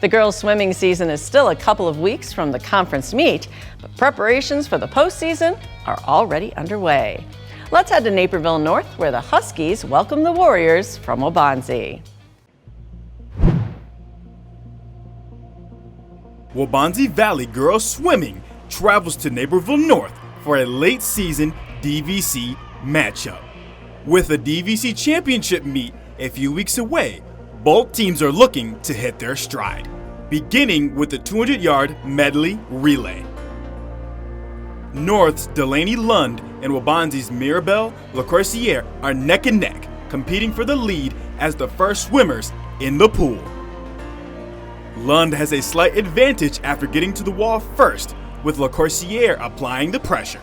The girls' swimming season is still a couple of weeks from the conference meet, but preparations for the postseason are already underway. Let's head to Naperville North, where the Huskies welcome the Warriors from Waubonsie. Waubonsie Valley Girls Swimming travels to Naperville North for a late-season DVC matchup. With a DVC championship meet a few weeks away, both teams are looking to hit their stride, beginning with the 200-yard medley relay. North's Delaney Lund and Waubonsee's Mirabelle LaCourciere are neck and neck, competing for the lead as the first swimmers in the pool. Lund has a slight advantage after getting to the wall first, with LaCourciere applying the pressure.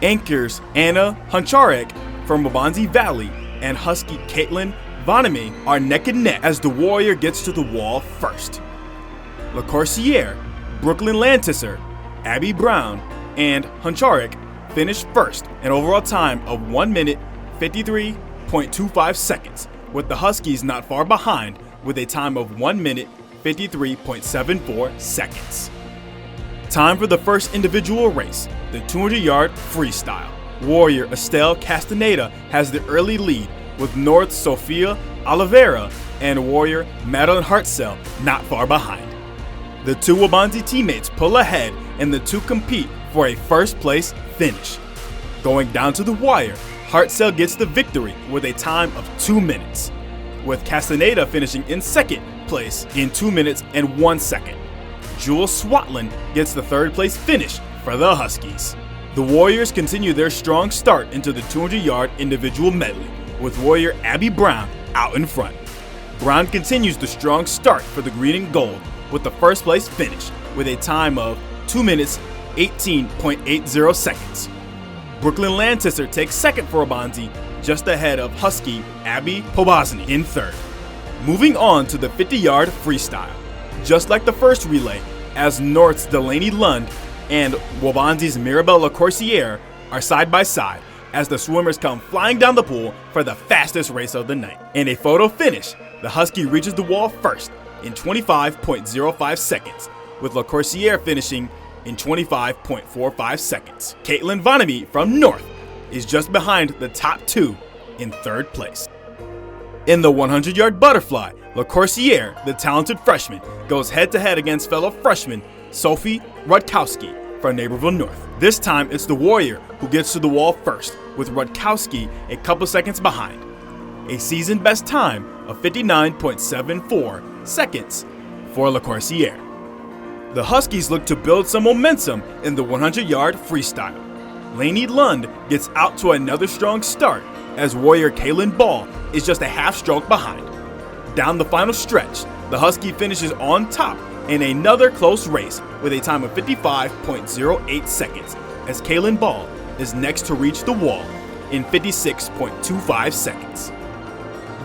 Anchors Anna Huncharek from Waubonsee Valley and Husky Caitlin Vonneman are neck and neck as the Warrior gets to the wall first. LaCourciere, Brooklyn Lantisser, Abby Brown, and Huncharek finished first, an overall time of 1 minute 53.25 seconds, with the Huskies not far behind with a time of 1 minute 53.74 seconds. Time for the first individual race, the 200-yard freestyle. Warrior Estelle Castaneda has the early lead, with North's Sophia Oliveira and Warrior Madeline Hartzell not far behind. The two Waubonsee teammates pull ahead and the two compete for a first place finish. Going down to the wire, Hartzell gets the victory with a time of 2 minutes, with Castaneda finishing in second place in 2 minutes and 1 second. Jules Swatland gets the third place finish for the Huskies. The Warriors continue their strong start into the 200-yard individual medley, with Warrior Abby Brown out in front. Brown continues the strong start for the green and gold with the first place finish with a time of 2 minutes 18.80 seconds. Brooklyn Lantisser takes second for Waubonsee, just ahead of Husky Abby Pobosny in third. Moving on to the 50-yard freestyle. Just like the first relay, as North's Delaney Lund and Waubonsee's Mirabelle LaCourciere are side by side as the swimmers come flying down the pool for the fastest race of the night. In a photo finish, the Husky reaches the wall first in 25.05 seconds, with LaCourciere finishing in 25.45 seconds. Caitlin Vonneman from North is just behind the top two in third place. In the 100-yard butterfly, LaCourciere, the talented freshman, goes head-to-head against fellow freshman Sophie Rutkowski from Naperville North. This time, it's the Warrior who gets to the wall first, with Rutkowski a couple seconds behind. A season-best time of 59.74 seconds for LaCourciere. The Huskies look to build some momentum in the 100-yard freestyle. Lainey Lund gets out to another strong start as Warrior Kaylin Ball is just a half stroke behind. Down the final stretch, the Husky finishes on top in another close race with a time of 55.08 seconds as Kaylin Ball is next to reach the wall in 56.25 seconds.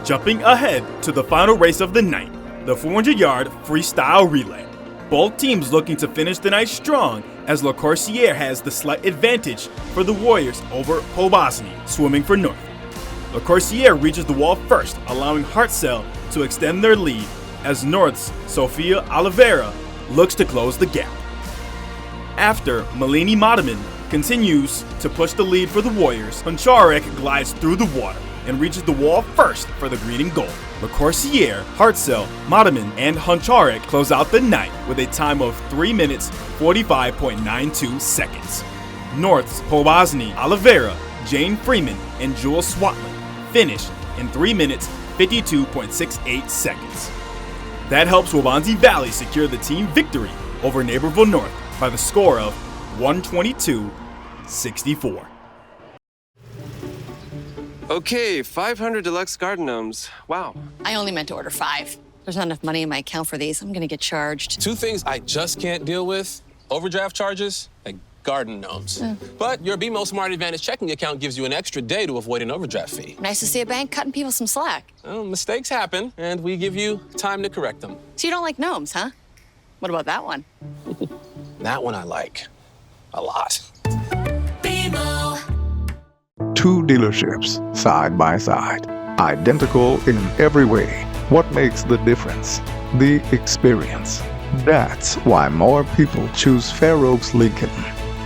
Jumping ahead to the final race of the night, the 400-yard freestyle relay. Both teams looking to finish the night strong as LaCourciere has the slight advantage for the Warriors over Pobosny, swimming for North. LaCourciere reaches the wall first, allowing Hartzell to extend their lead as North's Sophia Oliveira looks to close the gap. After Malini Modeman continues to push the lead for the Warriors, Huncharek glides through the water and reaches the wall first for the green and gold. LaCourciere, Hartzell, Modeman, and Huncharek close out the night with a time of 3 minutes 45.92 seconds. North's Pobosny, Oliveira, Jane Freeman, and Jules Swatland finish in 3 minutes 52.68 seconds. That helps Waubonsee Valley secure the team victory over Naperville North by the score of 122-64. Okay, 500 deluxe garden gnomes. Wow. I only meant to order 5. There's not enough money in my account for these. I'm gonna get charged. 2 things I just can't deal with: overdraft charges and garden gnomes. But your BMO Smart Advantage checking account gives you an extra day to avoid an overdraft fee. Nice to see a bank cutting people some slack. Well, mistakes happen, and we give you time to correct them. So you don't like gnomes, huh? What about that one? That one I like a lot. BMO. 2 dealerships side by side, identical in every way. What makes the difference? The experience. That's why more people choose Fair Oaks Lincoln.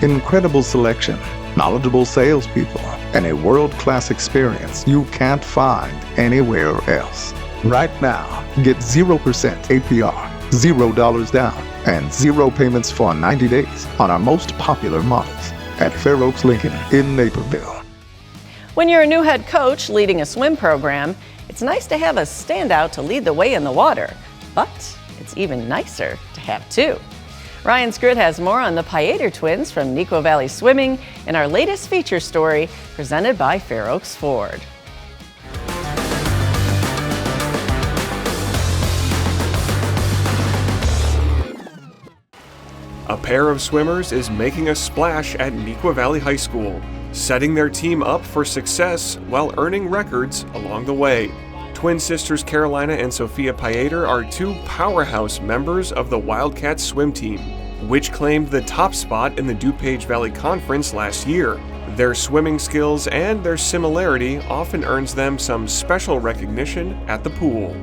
Incredible selection, knowledgeable salespeople, and a world-class experience you can't find anywhere else. Right now, get 0% APR, $0 down, and 0 payments for 90 days on our most popular models at Fair Oaks Lincoln in Naperville. When you're a new head coach leading a swim program, it's nice to have a standout to lead the way in the water, but it's even nicer to have 2. Ryan Scrid has more on the Pieter twins from Neuqua Valley Swimming in our latest feature story presented by Fair Oaks Ford. A pair of swimmers is making a splash at Neuqua Valley High School, setting their team up for success while earning records along the way. Twin sisters Carolina and Sophia Pieter are two powerhouse members of the Wildcats swim team, which claimed the top spot in the DuPage Valley Conference last year. Their swimming skills and their similarity often earns them some special recognition at the pool.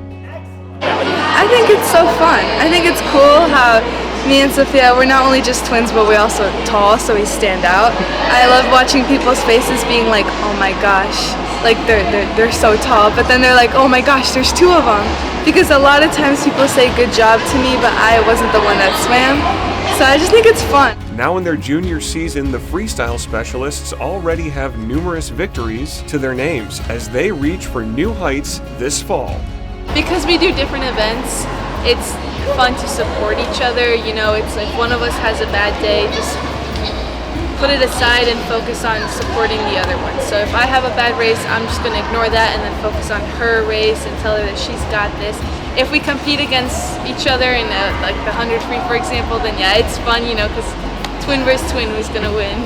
I think it's so fun. I think it's cool how me and Sophia, we're not only just twins, but we're also tall, so we stand out. I love watching people's faces being like, oh my gosh, like they're so tall, but then they're like, oh my gosh, there's two of them. Because a lot of times people say good job to me, but I wasn't the one that swam. So I just think it's fun. Now in their junior season, the freestyle specialists already have numerous victories to their names as they reach for new heights this fall. Because we do different events, it's fun to support each other. You know, it's like one of us has a bad day, just put it aside and focus on supporting the other one. So if I have a bad race, I'm just going to ignore that and then focus on her race and tell her that she's got this. If we compete against each other in like the 100 free, for example, then yeah, it's fun, you know, because twin versus twin, who's going to win?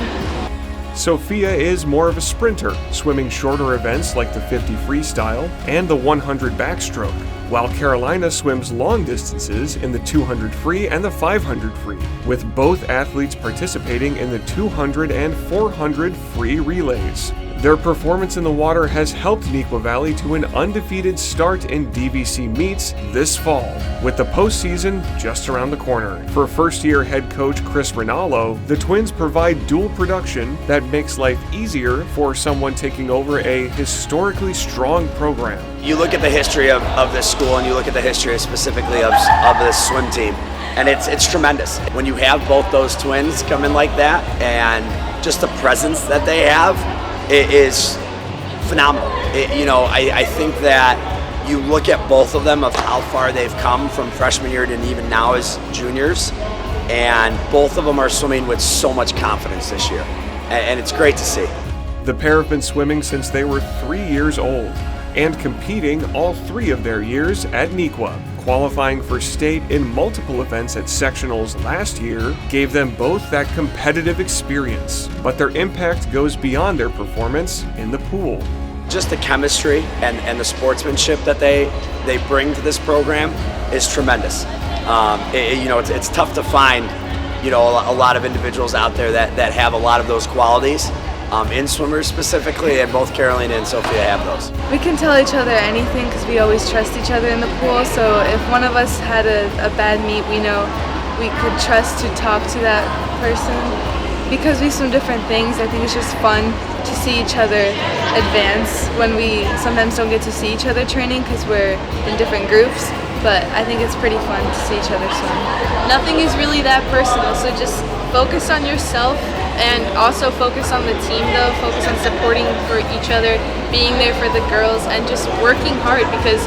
Sophia is more of a sprinter, swimming shorter events like the 50 freestyle and the 100 backstroke, while Carolina swims long distances in the 200 free and the 500 free, with both athletes participating in the 200 and 400 free relays. Their performance in the water has helped Neuqua Valley to an undefeated start in DVC meets this fall, with the postseason just around the corner. For first-year head coach Chris Rinaldo, the Twins provide dual production that makes life easier for someone taking over a historically strong program. You look at the history of this school and you look at the history specifically of this swim team, and it's tremendous. When you have both those twins come in like that and just the presence that they have, it is phenomenal. I think that you look at both of them of how far they've come from freshman year to even now as juniors, and both of them are swimming with so much confidence this year, and it's great to see. The pair have been swimming since they were 3 years old and competing all 3 of their years at Neuqua. Qualifying for state in multiple events at sectionals last year gave them both that competitive experience, but their impact goes beyond their performance in the pool. Just the chemistry and the sportsmanship that they bring to this program is tremendous. It's tough to find a lot of individuals out there that have a lot of those qualities. In swimmers specifically, and both Carolina and Sophia have those. We can tell each other anything because we always trust each other in the pool, so if one of us had a bad meet, we know we could trust to talk to that person. Because we swim different things, I think it's just fun to see each other advance when we sometimes don't get to see each other training because we're in different groups, but I think it's pretty fun to see each other swim. Nothing is really that personal, so just focus on yourself. And also focus on the team though, focus on supporting for each other, being there for the girls, and just working hard, because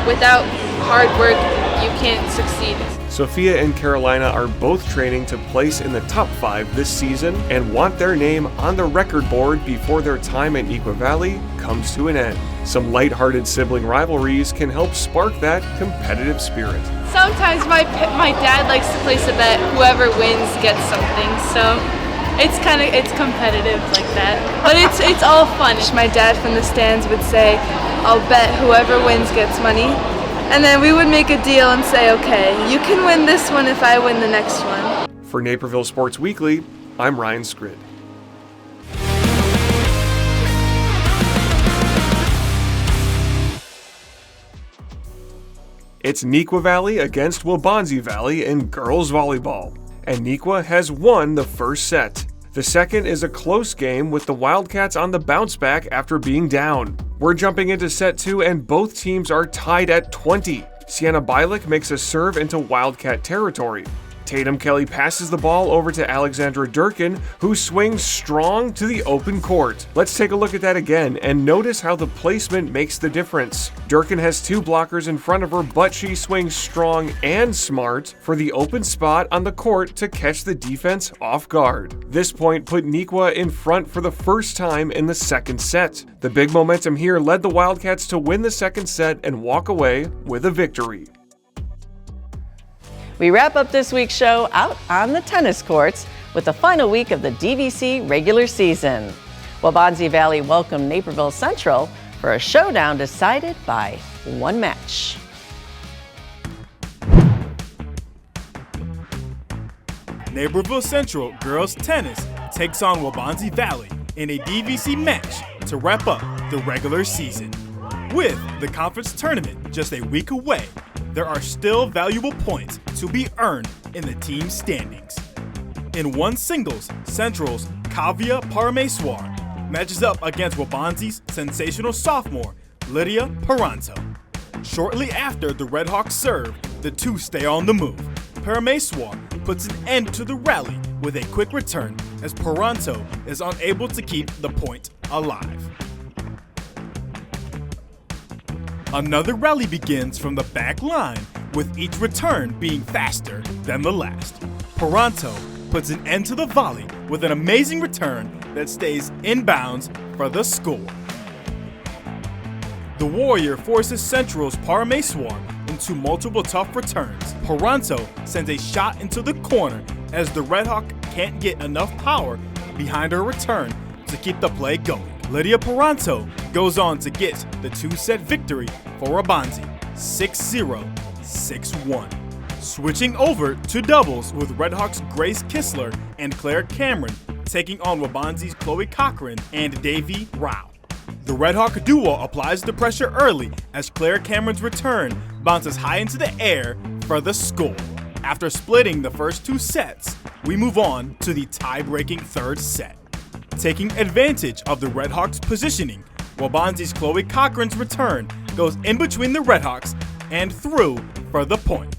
without hard work, you can't succeed. Sophia and Carolina are both training to place in the top 5 this season and want their name on the record board before their time at Neuqua Valley comes to an end. Some lighthearted sibling rivalries can help spark that competitive spirit. Sometimes my dad likes to place a bet, whoever wins gets something, so it's competitive like that, but it's all fun. My dad from the stands would say, I'll bet whoever wins gets money, and then we would make a deal and say, okay, you can win this one if I win the next one. For Naperville Sports Weekly, I'm Ryan Scrid. It's Neuqua Valley against Waubonsie Valley in girls volleyball, and Neuqua has won the first set. The second is a close game with the Wildcats on the bounce back after being down. We're jumping into set 2 and both teams are tied at 20. Sienna Bialik makes a serve into Wildcat territory. Tatum Kelly passes the ball over to Alexandra Durkin, who swings strong to the open court. Let's take a look at that again and notice how the placement makes the difference. Durkin has 2 blockers in front of her, but she swings strong and smart for the open spot on the court to catch the defense off guard. This point put Nikwa in front for the first time in the second set. The big momentum here led the Wildcats to win the second set and walk away with a victory. We wrap up this week's show out on the tennis courts with the final week of the DVC regular season. Waubonsie Valley welcomed Naperville Central for a showdown decided by 1 match. Naperville Central girls tennis takes on Waubonsie Valley in a DVC match to wrap up the regular season. With the conference tournament just a week away, there are still valuable points to be earned in the team standings. In one singles, Central's Kavya Parameswar matches up against Waubonsie's sensational sophomore, Lydia Paranto. Shortly after the Redhawks serve, the two stay on the move. Parameswar puts an end to the rally with a quick return as Paranto is unable to keep the point alive. Another rally begins from the back line, with each return being faster than the last. Paranto puts an end to the volley with an amazing return that stays inbounds for the score. The Warrior forces Central's Parameswar into multiple tough returns. Paranto sends a shot into the corner as the Redhawk can't get enough power behind her return to keep the play going. Lydia Paranto goes on to get the 2-set victory for Waubonsie, 6-0, 6-1. Switching over to doubles with Redhawks' Grace Kistler and Claire Cameron taking on Waubonsie's Chloe Cochran and Davy Rao. The Redhawk duo applies the pressure early as Claire Cameron's return bounces high into the air for the score. After splitting the first 2 sets, we move on to the tie-breaking 3rd set. Taking advantage of the Redhawks' positioning, Waubonsie's Chloe Cochran's return goes in between the Redhawks and through for the point.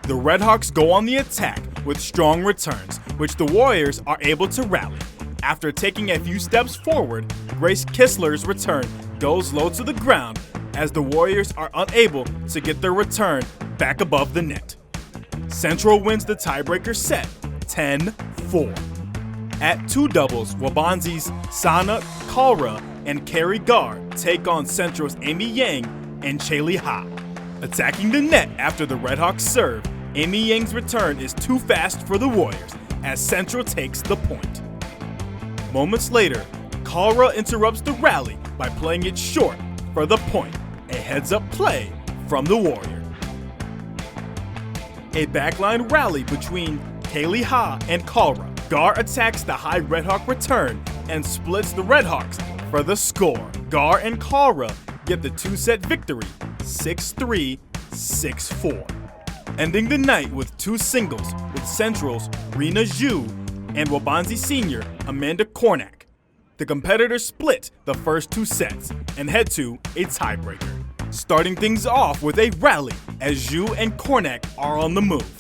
The Redhawks go on the attack with strong returns, which the Warriors are able to rally. After taking a few steps forward, Grace Kistler's return goes low to the ground as the Warriors are unable to get their return back above the net. Central wins the tiebreaker set, 10-4. At 2 doubles, Waubonsie's Sana Kalra and Carrie Gar take on Central's Amy Yang and Chaley Ha. Attacking the net after the Redhawks serve, Amy Yang's return is too fast for the Warriors as Central takes the point. Moments later, Kalra interrupts the rally by playing it short for the point, a heads-up play from the Warrior. A backline rally between Kaylee Ha and Kalra. Gar attacks the high Redhawk return and splits the Redhawks for the score. Gar and Kalra get the 2-set victory, 6-3, 6-4. Ending the night with 2 singles with Central's Rena Zhu and Waubonsie senior Amanda Kornak. The competitors split the first 2 sets and head to a tiebreaker. Starting things off with a rally as Zhu and Kornak are on the move.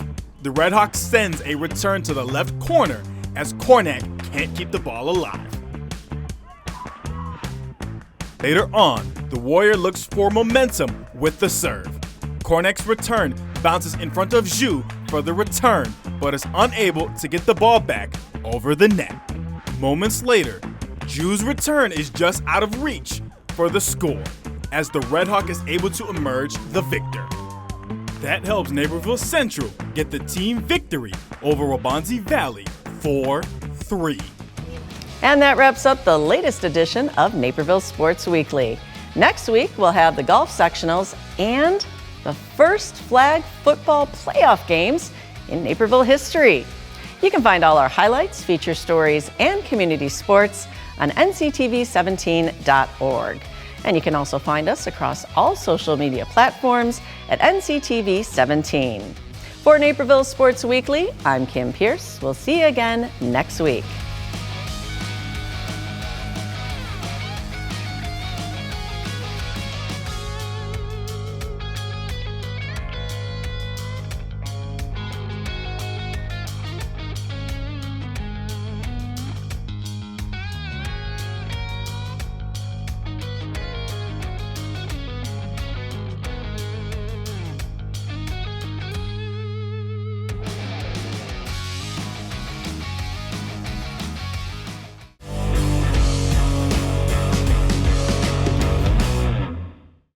The Redhawks sends a return to the left corner as Kornak can't keep the ball alive. Later on, the Warrior looks for momentum with the serve. Kornak's return bounces in front of Zhu for the return, but is unable to get the ball back over the net. Moments later, Zhu's return is just out of reach for the score, as the Redhawk is able to emerge the victor. That helps Naperville Central get the team victory over Waubonsie Valley, 4-3. And that wraps up the latest edition of Naperville Sports Weekly. Next week, we'll have the golf sectionals and the first flag football playoff games in Naperville history. You can find all our highlights, feature stories, and community sports on nctv17.org. And you can also find us across all social media platforms at NCTV17. For Naperville Sports Weekly, I'm Kim Pierce. We'll see you again next week.